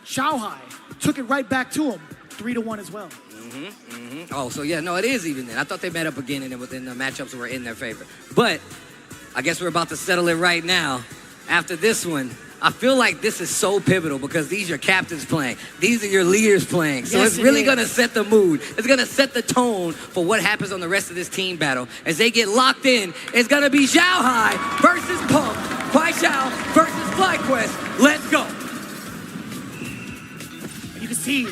Xiaohai took it right back to him, 3-1 as well. Oh, so yeah, no, it is even then. I thought they met up again, and within the matchups were in their favor. But I guess we're about to settle it right now. After this one, I feel like this is so pivotal because these are your captains playing. These are your leaders playing. So it's really going to set the mood. It's going to set the tone for what happens on the rest of this team battle. As they get locked in, it's going to be Xiaohai versus Punk. Kuai Xiao versus FlyQuest. Let's go. You can see,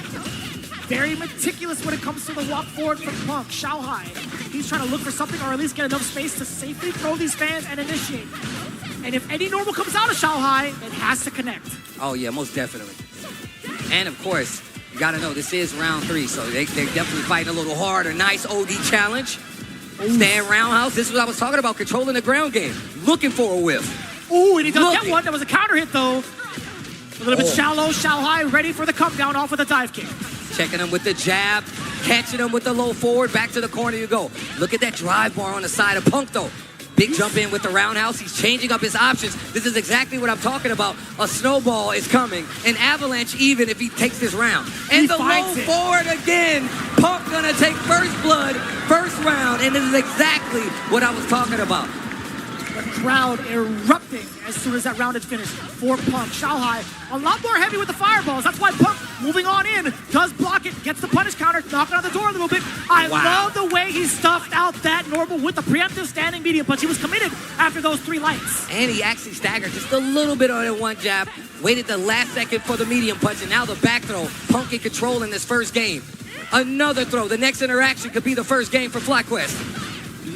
very meticulous when it comes to the walk forward from Punk. Xiaohai, he's trying to look for something or at least get enough space to safely throw these fans and initiate. And if any normal comes out of Xiaohai, it has to connect. Oh, yeah, most definitely. And, of course, you got to know this is round 3, so they're definitely fighting a little harder. Nice OD challenge. Stand roundhouse. This is what I was talking about, controlling the ground game. Looking for a whiff. Ooh, and he does get one. That was a counter hit, though. A little bit shallow. Xiaohai ready for the come down off with a dive kick. Checking him with the jab, catching him with the low forward, back to the corner you go. Look at that drive bar on the side of Punk, though. Big jump in with the roundhouse. He's changing up his options. This is exactly what I'm talking about. A snowball is coming. An avalanche even if he takes this round. And the low forward again. Punk gonna take first blood, first round. And this is exactly what I was talking about. The crowd erupting as soon as that round is finished for Punk. Xiaohai a lot more heavy with the fireballs. That's why Punk, moving on in, does block it, gets the punish counter, knocking on the door a little bit. I love the way he stuffed out that normal with the preemptive standing medium punch. He was committed after those 3 lights. And he actually staggered just a little bit on that one jab, waited the last second for the medium punch, and now the back throw. Punk in control in this first game. Another throw. The next interaction could be the first game for FlyQuest.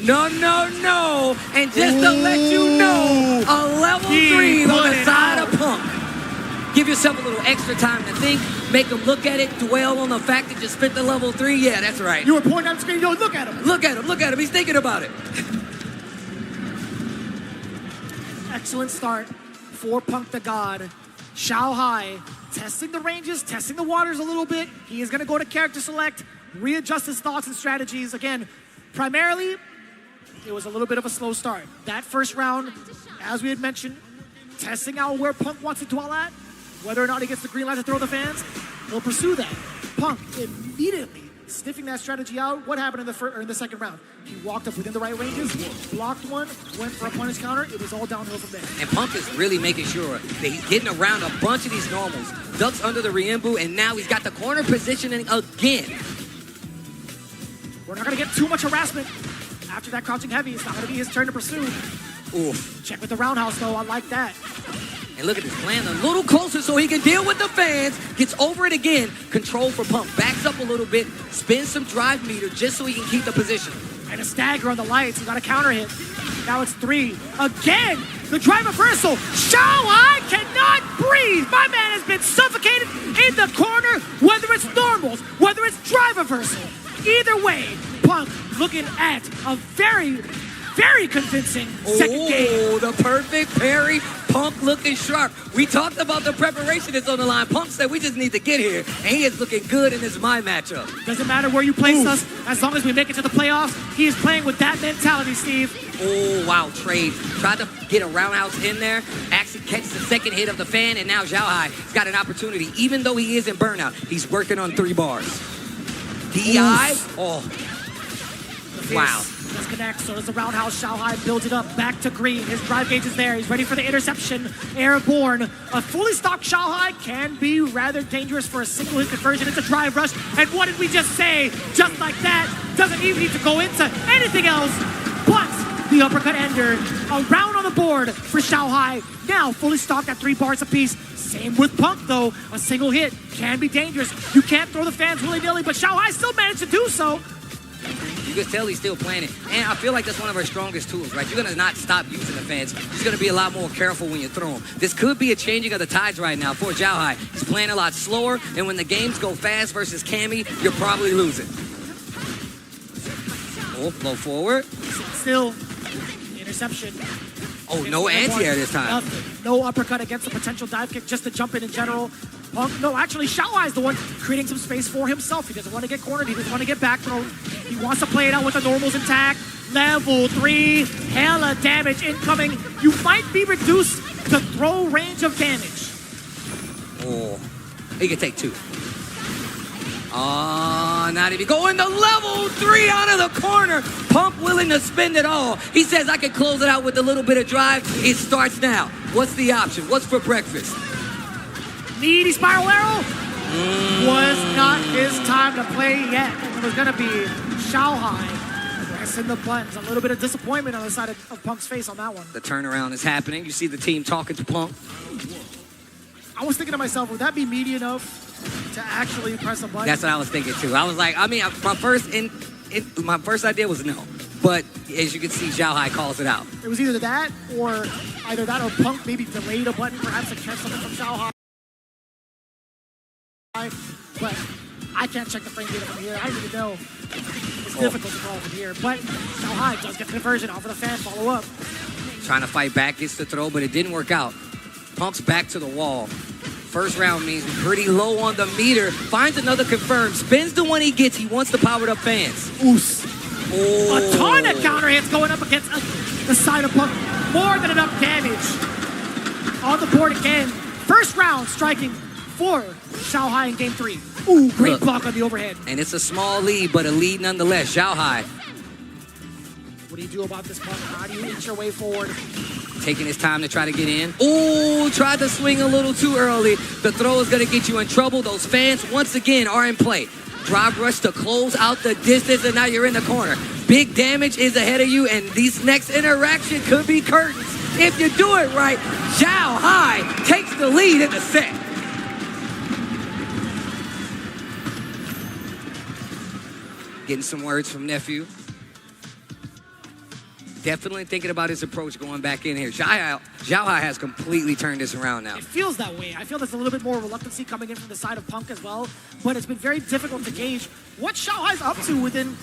No, no, no. And just to let you know, a level 3 on the side of Punk. Give yourself a little extra time to think. Make him look at it, dwell on the fact that you spent the level 3. Yeah, that's right. You were pointing out the screen, look at him. Look at him, look at him. He's thinking about it. Excellent start for Punk the God. Xiaohai testing the ranges, testing the waters a little bit. He is going to go to character select, readjust his thoughts and strategies. Again, primarily, it was a little bit of a slow start. That first round, as we had mentioned, testing out where Punk wants to dwell at, whether or not he gets the green light to throw the fans, he'll pursue that. Punk immediately sniffing that strategy out. What happened in the second round? He walked up within the right ranges, blocked one, went for a punish counter. It was all downhill from there. And Punk is really making sure that he's getting around a bunch of these normals. Ducks under the Riembu, and now he's got the corner positioning again. We're not going to get too much harassment. After that crouching heavy, it's not going to be his turn to pursue. Oof. Check with the roundhouse, though. I like that. And look at this, land a little closer so he can deal with the fans. Gets over it again. Control for Punk. Backs up a little bit. Spins some drive meter just so he can keep the position. And a stagger on the lights. He got a counter hit. Now it's 3. Again, the drive reversal. Xiaohai cannot breathe. My man has been suffocated in the corner, whether it's normals, whether it's drive reversal. Either way, Punk looking at a very, very convincing second game. Oh, the perfect parry. Punk looking sharp. We talked about the preparation that's on the line. Punk said we just need to get here, and he is looking good in this Mai matchup. Doesn't matter where you place us, as long as we make it to the playoffs, he is playing with that mentality, Steve. Oh, wow, trade. Tried to get a roundhouse in there, actually catches the second hit of the fan, and now Xiaohai's got an opportunity. Even though he is in burnout, he's working on 3 bars. DI, wow. Does connect, so does the roundhouse. Xiaohai builds it up, back to green. His drive gauge is there. He's ready for the interception. Airborne. A fully stocked Xiaohai can be rather dangerous for a single hit conversion. It's a drive rush. And what did we just say? Just like that. Doesn't even need to go into anything else but the uppercut ender. A round on the board for Xiaohai. Now fully stocked at 3 bars apiece. Same with Punk, though. A single hit can be dangerous. You can't throw the fans willy-nilly, but Xiaohai still managed to do so. You can tell he's still playing it. And I feel like that's one of our strongest tools, right? You're going to not stop using the fans. You're just going to be a lot more careful when you throw them. This could be a changing of the tides right now for Xiaohai. He's playing a lot slower, and when the games go fast versus Cammy, you're probably losing. Oh, flow forward. Still, interception. Oh, no anti-air this time. Nothing. No uppercut against a potential dive kick, just to jump in general. Punk, no, actually, Xiaohai is the one creating some space for himself. He doesn't want to get cornered. He doesn't want to get back thrown. He wants to play it out with the normals intact. Level 3, hella damage incoming. You might be reduced to throw range of damage. Oh. He can take 2. Oh, not even going to level 3 out of the corner. Punk willing to spend it all. He says, I can close it out with a little bit of drive. It starts now. What's the option? What's for breakfast? Needy spiral arrow. Was not his time to play yet. It was going to be Xiaohai pressing the buttons. A little bit of disappointment on the side of Punk's face on that one. The turnaround is happening. You see the team talking to Punk. I was thinking to myself, would that be meaty enough to actually press a button? That's what I was thinking too. I was like, I mean, my first idea was no. But as you can see, Xiaohai calls it out. It was either that or Punk maybe delayed a button, perhaps to catch something from Xiaohai. But I can't check the frame data from here. I don't even know. It's difficult to call from here. But Xiaohai does get the conversion off of the fan follow up. Trying to fight back, gets the throw, but it didn't work out. Punk's back to the wall. First round means pretty low on the meter. Finds another confirm. Spins the one he gets. He wants the powered up fans. Oos. A ton of counter hits going up against the side of Punk. More than enough damage. On the board again. First round striking for Xiaohai in game 3. Ooh, great block on the overhead. And it's a small lead, but a lead nonetheless. Xiaohai. What do you do about this, Punk? How do you inch your way forward? Taking his time to try to get in. Ooh, tried to swing a little too early. The throw is going to get you in trouble. Those fans, once again, are in play. Drive rush to close out the distance, and now you're in the corner. Big damage is ahead of you, and this next interaction could be curtains. If you do it right, Xiaohai takes the lead in the set. Getting some words from nephew. Definitely thinking about his approach going back in here. Xiaohai has completely turned this around now. It feels that way. I feel there's a little bit more reluctancy coming in from the side of Punk as well, but it's been very difficult to gauge what Xiaohai's up to within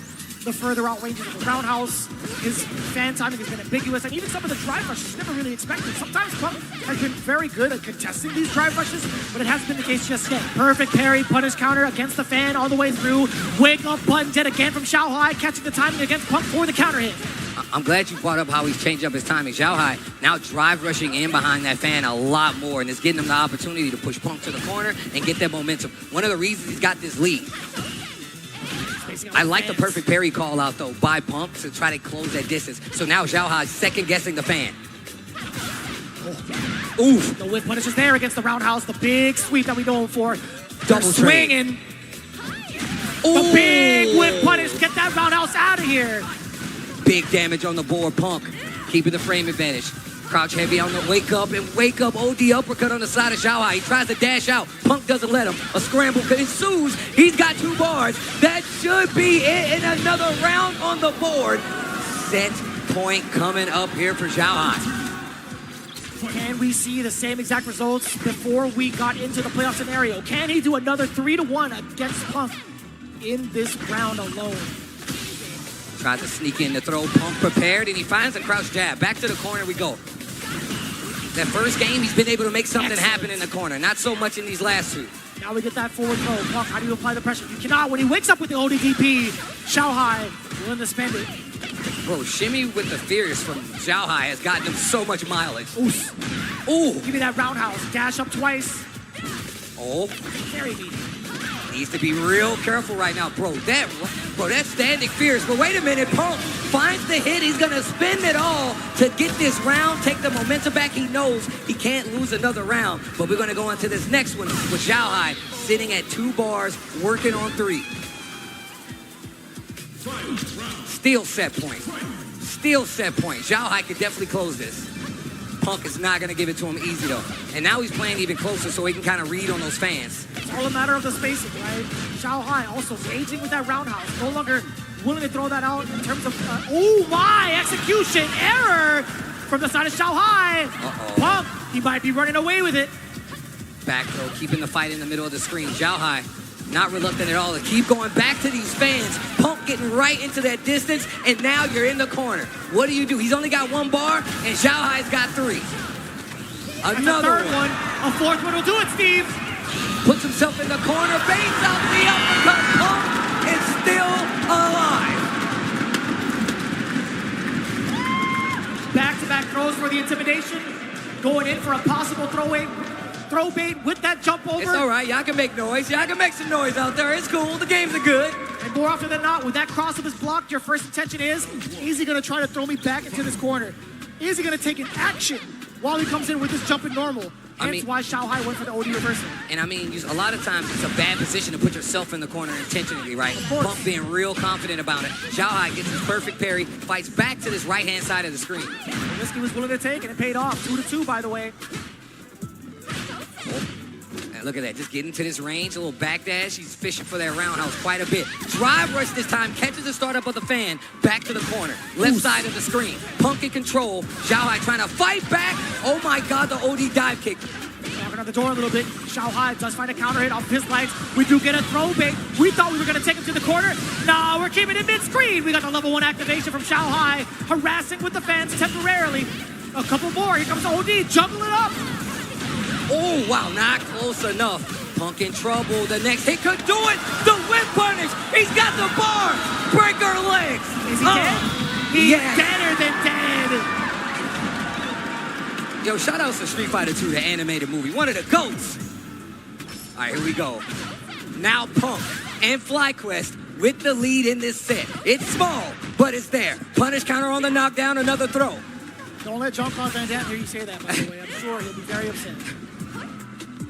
the further out ranges of the roundhouse. His fan timing has been ambiguous, and even some of the drive rushes never really expected. Sometimes Punk has been very good at contesting these drive rushes, but it hasn't been the case just yet. Perfect parry, punish counter against the fan all the way through. Wake up button dead again from Xiaohai, catching the timing against Punk for the counter hit. I'm glad you brought up how he's changed up his timing. Xiaohai now drive rushing in behind that fan a lot more, and it's getting him the opportunity to push Punk to the corner and get that momentum. One of the reasons he's got this lead. I like the perfect parry call out, though, by Punk to try to close that distance. So now Xiaohai's second-guessing the fan. Oof. The whiff punish is there against the roundhouse. The big sweep that we know him for. Double swinging. The big whiff punish. Get that roundhouse out of here. Big damage on the board. Punk keeping the frame advantage. Crouch heavy on the wake up OD uppercut on the side of Xiaohai. He tries to dash out. Punk doesn't let him. A scramble ensues. He's got 2 bars. That should be it in another round on the board. Set point coming up here for Xiaohai. Can we see the same exact results before we got into the playoff scenario? Can he do another 3-1 against Punk in this round alone? Tries to sneak in the throw. Punk prepared, and he finds a crouch jab. Back to the corner we go. That first game, he's been able to make something happen in the corner. Not so much in these last 2. Now we get that forward throw. Punk, how do you apply the pressure? You cannot. When he wakes up with the ODDP, Xiaohai willing to spend it. Bro, shimmy with the fierce from Xiaohai has gotten him so much mileage. Ooh. Give me that roundhouse. Dash up twice. Oh. Very meaty. Needs to be real careful right now. Bro, that's standing fierce. But wait a minute, Punk finds the hit. He's going to spend it all to get this round, take the momentum back. He knows he can't lose another round. But we're going to go into this next one with Xiaohai sitting at 2 bars, working on 3. Still set point. Xiaohai could definitely close this. Punk is not going to give it to him easy, though. And now he's playing even closer so he can kind of read on those fans. It's all a matter of the spacing, right? Xiaohai also engaging with that roundhouse. No longer willing to throw that out in terms of... oh, my! Execution error from the side of Xiaohai. Punk, he might be running away with it. Back throw, keeping the fight in the middle of the screen. Xiaohai not reluctant at all to keep going back to these fans. Punk getting right into that distance, and now you're in the corner. What do you do? He's only got 1 bar, and Xiaohai's got 3. Another one. A 4th one will do it, Steve. Puts himself in the corner, baits out the uppercut. Punk is still alive. Back-to-back throws for the intimidation. Going in for a possible throwaway. throw bait with that jump over. It's all right. Y'all can make noise. Y'all can make some noise out there. It's cool. The games are good. And more often than not, with that crossover is blocked, your first intention is he going to try to throw me back into this corner? Is he going to take an action while he comes in with this jumping normal? Hence why Xiaohai went for the OD reversal. And I mean, a lot of times it's a bad position to put yourself in the corner intentionally, right? Punk being real confident about it. Xiaohai gets his perfect parry, fights back to this right-hand side of the screen. The risk he was willing to take, and it paid off. 2-2, by the way. And look at that, just getting to this range, a little backdash. He's fishing for that roundhouse quite a bit. Drive rush this time, catches the startup of the fan, back to the corner. Left side of the screen. Punk in control. Xiaohai trying to fight back. Oh my God, the OD dive kick. Knocking on the door a little bit. Xiaohai does find a counter hit off his legs. We do get a throw bait. We thought we were going to take him to the corner. No, we're keeping it mid-screen. We got the level 1 activation from Xiaohai, harassing with the fans temporarily. A couple more. Here comes the OD, juggle it up. Oh, wow, not close enough. Punk in trouble. The next hit could do it. The whip punish. He's got the bar. Breaker legs. Is he dead? He's deader than dead. Yo, shout outs to Street Fighter 2, the animated movie. One of the GOATs. All right, here we go. Now Punk and FlyQuest with the lead in this set. It's small, but it's there. Punish counter on the knockdown, another throw. Don't let Jean-Claude Van Damme hear you say that, by the way. I'm sure he'll be very upset.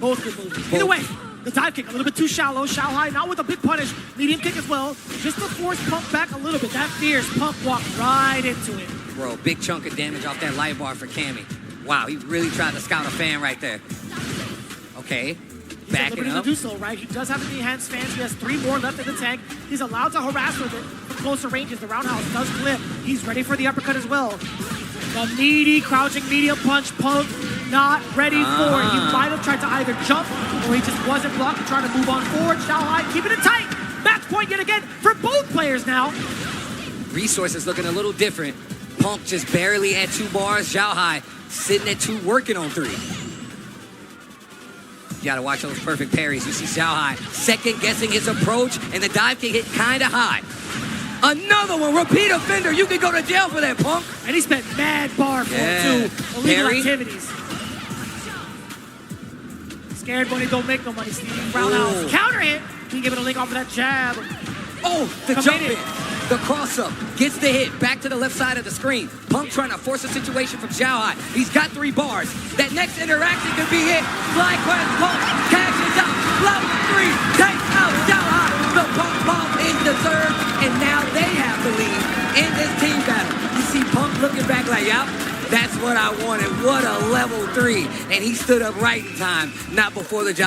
Both good moves. Either way, the dive kick a little bit too shallow. Xiaohai now with a big punish. Medium kick as well. Just to force Punk back a little bit. That fierce Punk walked right into it. Bro, big chunk of damage off that light bar for Cammy. Wow, he really tried to scout a fan right there. Okay, backing up. To do so, right? He does have an enhanced fans. He has 3 more left in the tank. He's allowed to harass with it from closer ranges. The roundhouse does clip. He's ready for the uppercut as well. The meaty crouching medium punch, Punk not ready for it. He might have tried to either jump or he just wasn't blocked and trying to move on forward. Xiaohai keeping it tight. Match point yet again for both players now. Resources looking a little different. Punk just barely at 2 bars. Xiaohai sitting at 2, working on 3. You gotta watch those perfect parries. You see Xiaohai second guessing his approach, and the dive kick hit kinda high. Another one, repeat offender. You can go to jail for that, Punk. And he spent mad bar for it too. Illegal activities. Scared money don't make no money, Steve. Roundhouse. Counter hit. He gave it a link off of that jab. Oh, the jump in. The cross-up gets the hit back to the left side of the screen. Punk trying to force a situation from Xiaohai. He's got 3 bars. That next interaction could be hit. FlyQuest Punk cashes out. Level 3 takes out Xiaohai. The Punk bomb is deserved, and now they have the lead in this team battle. You see Punk looking back like, yup, that's what I wanted. What a level 3. And he stood up right in time, not before the job.